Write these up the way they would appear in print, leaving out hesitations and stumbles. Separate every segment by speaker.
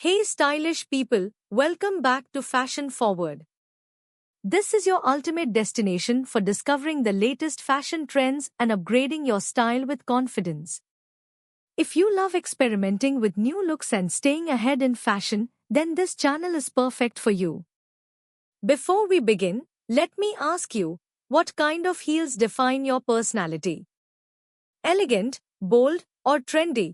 Speaker 1: Hey stylish people, welcome back to Fashion Forward. This is your ultimate destination for discovering the latest fashion trends and upgrading your style with confidence. If you love experimenting with new looks and staying ahead in fashion, then this channel is perfect for you. Before we begin, let me ask you, what kind of heels define your personality? Elegant, bold, or trendy?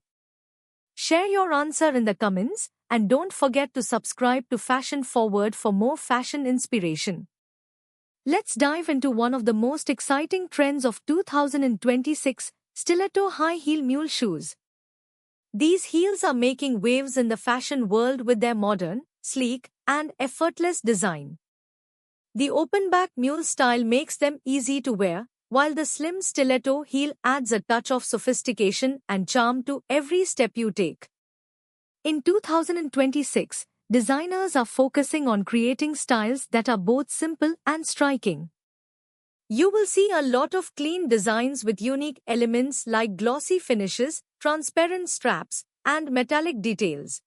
Speaker 1: Share your answer in the comments, and don't forget to subscribe to Fashion Forward for more fashion inspiration. Let's dive into one of the most exciting trends of 2026, stiletto high heel mule shoes. These heels are making waves in the fashion world with their modern, sleek, and effortless design. The open-back mule style makes them easy to wear, while the slim stiletto heel adds a touch of sophistication and charm to every step you take. In 2026, designers are focusing on creating styles that are both simple and striking. You will see a lot of clean designs with unique elements like glossy finishes, transparent straps, and metallic details.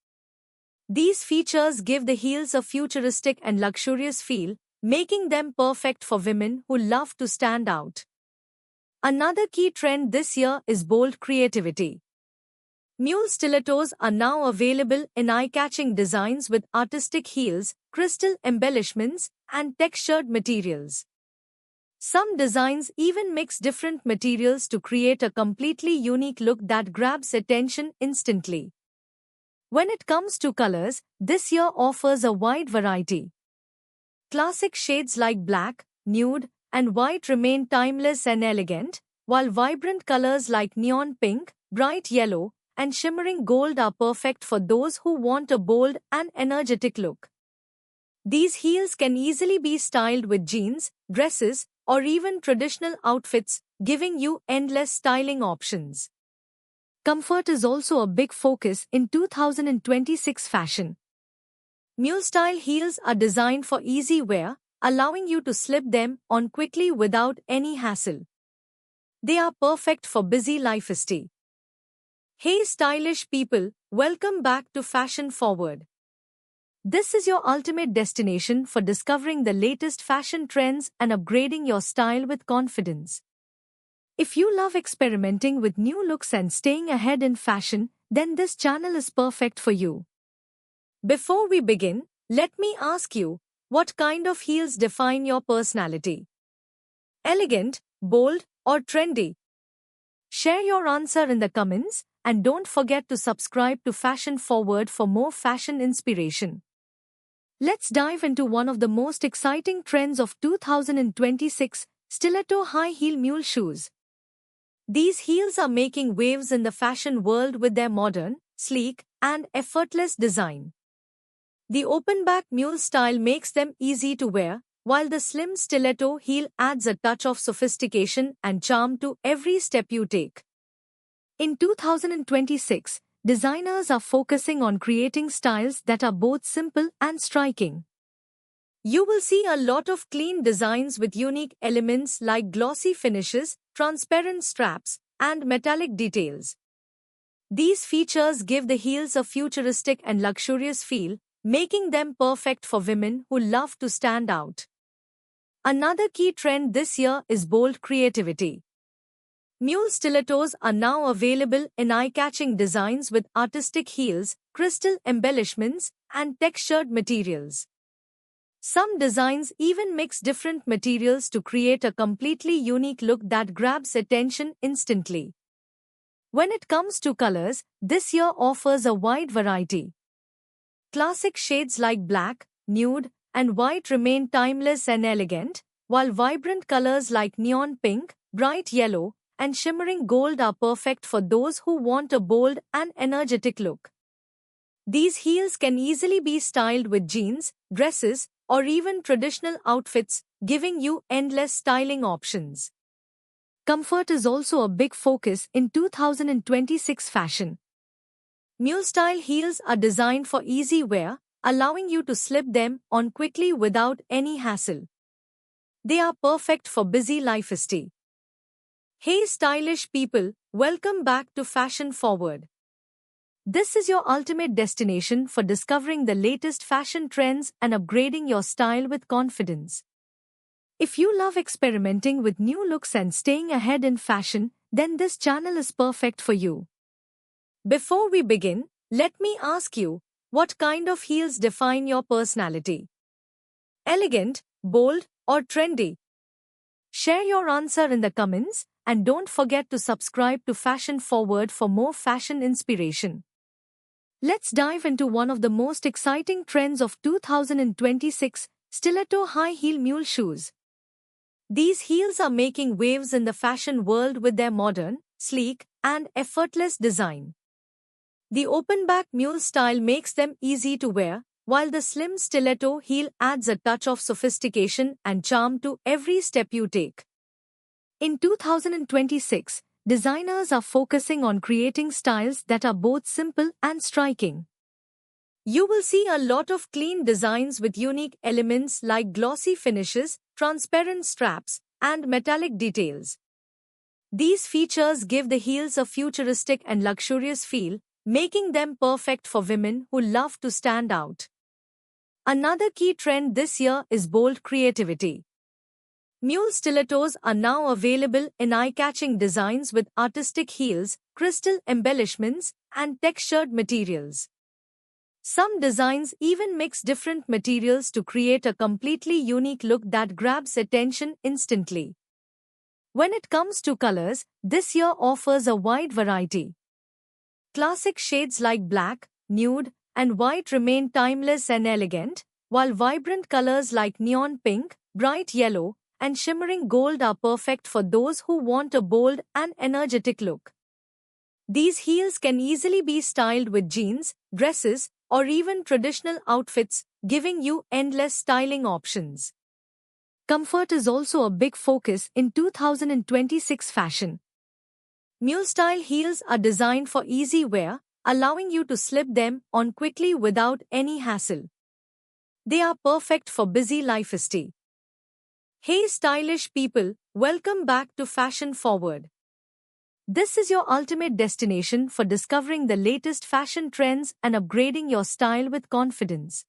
Speaker 1: These features give the heels a futuristic and luxurious feel, making them perfect for women who love to stand out. Another key trend this year is bold creativity. Mule stilettos are now available in eye-catching designs with artistic heels, crystal embellishments, and textured materials. Some designs even mix different materials to create a completely unique look that grabs attention instantly. When it comes to colors, this year offers a wide variety. Classic shades like black, nude, and white remain timeless and elegant, while vibrant colors like neon pink, bright yellow, and shimmering gold are perfect for those who want a bold and energetic look. These heels can easily be styled with jeans, dresses, or even traditional outfits, giving you endless styling options. Comfort is also a big focus in 2026 fashion. Mule-style heels are designed for easy wear, allowing you to slip them on quickly without any hassle. They are perfect for busy lifestyle. Hey stylish people, welcome back to Fashion Forward. This is your ultimate destination for discovering the latest fashion trends and upgrading your style with confidence. If you love experimenting with new looks and staying ahead in fashion, then this channel is perfect for you. Before we begin, let me ask you, what kind of heels define your personality? Elegant, bold, or trendy? Share your answer in the comments, and don't forget to subscribe to Fashion Forward for more fashion inspiration. Let's dive into one of the most exciting trends of 2026, stiletto high heel mule shoes. These heels are making waves in the fashion world with their modern, sleek, and effortless design. The open-back mule style makes them easy to wear, while the slim stiletto heel adds a touch of sophistication and charm to every step you take. In 2026, designers are focusing on creating styles that are both simple and striking. You will see a lot of clean designs with unique elements like glossy finishes, transparent straps, and metallic details. These features give the heels a futuristic and luxurious feel, making them perfect for women who love to stand out. Another key trend this year is bold creativity. Mule stilettos are now available in eye-catching designs with artistic heels, crystal embellishments, and textured materials. Some designs even mix different materials to create a completely unique look that grabs attention instantly. When it comes to colors, this year offers a wide variety. Classic shades like black, nude, and white remain timeless and elegant, while vibrant colors like neon pink, bright yellow, and shimmering gold are perfect for those who want a bold and energetic look. These heels can easily be styled with jeans, dresses, or even traditional outfits, giving you endless styling options. Comfort is also a big focus in 2026 fashion. Mule-style heels are designed for easy wear, allowing you to slip them on quickly without any hassle. They are perfect for busy lifestyle. Hey stylish people, welcome back to Fashion Forward. This is your ultimate destination for discovering the latest fashion trends and upgrading your style with confidence. If you love experimenting with new looks and staying ahead in fashion, then this channel is perfect for you. Before we begin, let me ask you, what kind of heels define your personality? Elegant, bold, or trendy? Share your answer in the comments, and don't forget to subscribe to Fashion Forward for more fashion inspiration. Let's dive into one of the most exciting trends of 2026, stiletto high heel mule shoes. These heels are making waves in the fashion world with their modern, sleek, and effortless design. The open-back mule style makes them easy to wear, while the slim stiletto heel adds a touch of sophistication and charm to every step you take. In 2026, designers are focusing on creating styles that are both simple and striking. You will see a lot of clean designs with unique elements like glossy finishes, transparent straps, and metallic details. These features give the heels a futuristic and luxurious feel, making them perfect for women who love to stand out. Another key trend this year is bold creativity. Mule stilettos are now available in eye-catching designs with artistic heels, crystal embellishments, and textured materials. Some designs even mix different materials to create a completely unique look that grabs attention instantly. When it comes to colors, this year offers a wide variety. Classic shades like black, nude, and white remain timeless and elegant, while vibrant colors like neon pink, bright yellow, and shimmering gold are perfect for those who want a bold and energetic look. These heels can easily be styled with jeans, dresses, or even traditional outfits, giving you endless styling options. Comfort is also a big focus in 2026 fashion. Mule-style heels are designed for easy wear, allowing you to slip them on quickly without any hassle. They are perfect for busy lifestyle. Hey stylish people, welcome back to Fashion Forward. This is your ultimate destination for discovering the latest fashion trends and upgrading your style with confidence.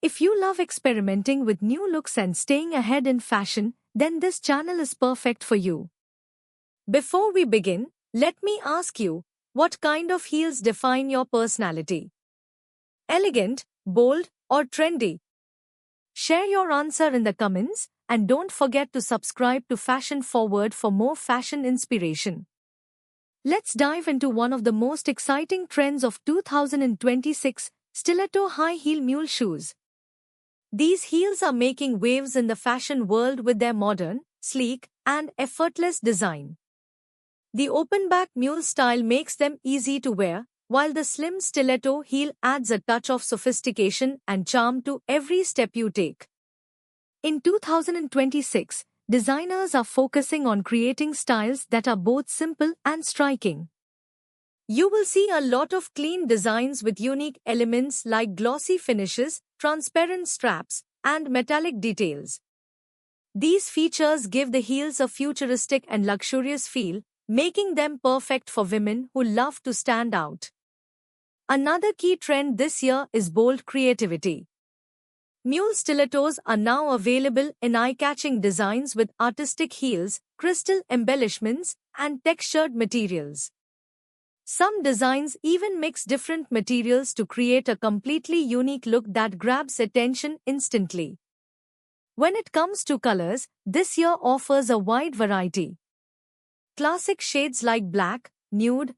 Speaker 1: If you love experimenting with new looks and staying ahead in fashion, then this channel is perfect for you. Before we begin, let me ask you, what kind of heels define your personality? Elegant, bold, or trendy? Share your answer in the comments, and don't forget to subscribe to Fashion Forward for more fashion inspiration. Let's dive into one of the most exciting trends of 2026, stiletto high heel mule shoes. These heels are making waves in the fashion world with their modern, sleek, and effortless design. The open-back mule style makes them easy to wear, while the slim stiletto heel adds a touch of sophistication and charm to every step you take. In 2026, designers are focusing on creating styles that are both simple and striking. You will see a lot of clean designs with unique elements like glossy finishes, transparent straps, and metallic details. These features give the heels a futuristic and luxurious feel, making them perfect for women who love to stand out. Another key trend this year is bold creativity. Mule stilettos are now available in eye-catching designs with artistic heels, crystal embellishments, and textured materials. Some designs even mix different materials to create a completely unique look that grabs attention instantly. When it comes to colors, this year offers a wide variety. Classic shades like black, nude,